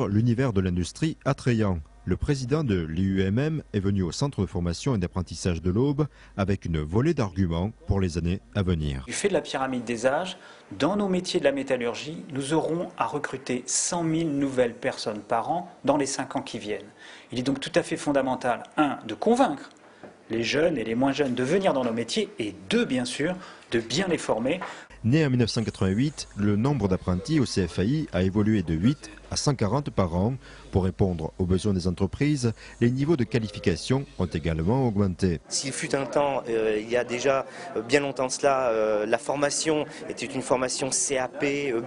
rendre l'univers de l'industrie attrayant. Le président de l'IUMM est venu au centre de formation et d'apprentissage de l'Aube avec une volée d'arguments pour les années à venir. Du fait de la pyramide des âges, dans nos métiers de la métallurgie, nous aurons à recruter 100 000 nouvelles personnes par an dans les 5 ans qui viennent. Il est donc tout à fait fondamental, 1, de convaincre les jeunes et les moins jeunes de venir dans nos métiers et 2, bien sûr, de bien les former. Né en 1988, le nombre d'apprentis au CFAI a évolué de 8 à 140 par an. Pour répondre aux besoins des entreprises, les niveaux de qualification ont également augmenté. S'il fut un temps, il y a déjà bien longtemps de cela, la formation était une formation CAP,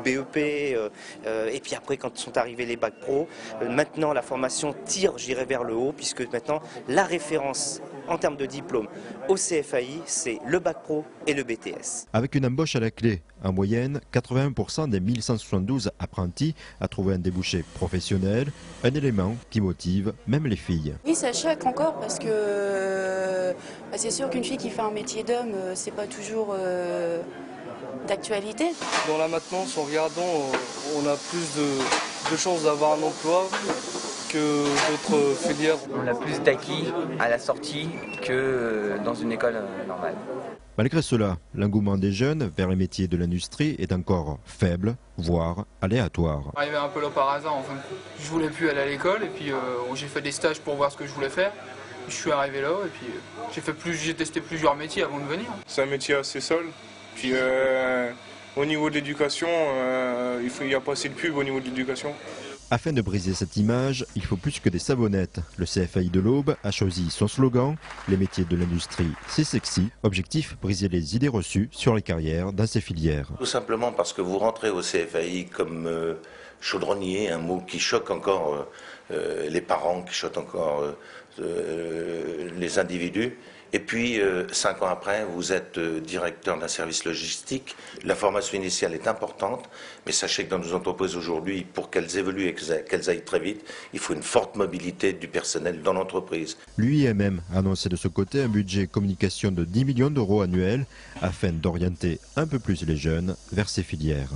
BEP, et puis après quand sont arrivés les bacs pro, maintenant la formation tire, j'irai vers le haut, puisque maintenant la référence en termes de diplôme au CFAI, c'est le bac pro et le BTS. Avec une embauche à la clé, en moyenne, 81% des 1172 apprentis a trouvé un débouché professionnel, un élément qui motive même les filles. Oui, ça choque encore parce que c'est sûr qu'une fille qui fait un métier d'homme, c'est pas toujours d'actualité. Dans la maintenance, en regardant, on a plus de chances d'avoir un emploi que d'autres filières. On a plus d'acquis à la sortie que dans une école normale. Malgré cela, l'engouement des jeunes vers les métiers de l'industrie est encore faible, voire aléatoire. Arrivé un peu là par hasard, enfin, je voulais plus aller à l'école et puis j'ai fait des stages pour voir ce que je voulais faire. Je suis arrivé là et puis j'ai testé plusieurs métiers avant de venir. C'est un métier assez seul. Puis au niveau de l'éducation, il n'y a pas assez de pub au niveau de l'éducation. Afin de briser cette image, il faut plus que des savonnettes. Le CFAI de l'Aube a choisi son slogan « Les métiers de l'industrie, c'est sexy ». Objectif, briser les idées reçues sur les carrières dans ces filières. Tout simplement parce que vous rentrez au CFAI comme chaudronnier, un mot qui choque encore les parents, qui choque encore les individus. Et puis, 5 ans après, vous êtes directeur d'un service logistique. La formation initiale est importante, mais sachez que dans nos entreprises aujourd'hui, pour qu'elles évoluent et qu'elles aillent très vite, il faut une forte mobilité du personnel dans l'entreprise. L'UIMM a annoncé de ce côté un budget communication de 10 millions d'euros annuels afin d'orienter un peu plus les jeunes vers ces filières.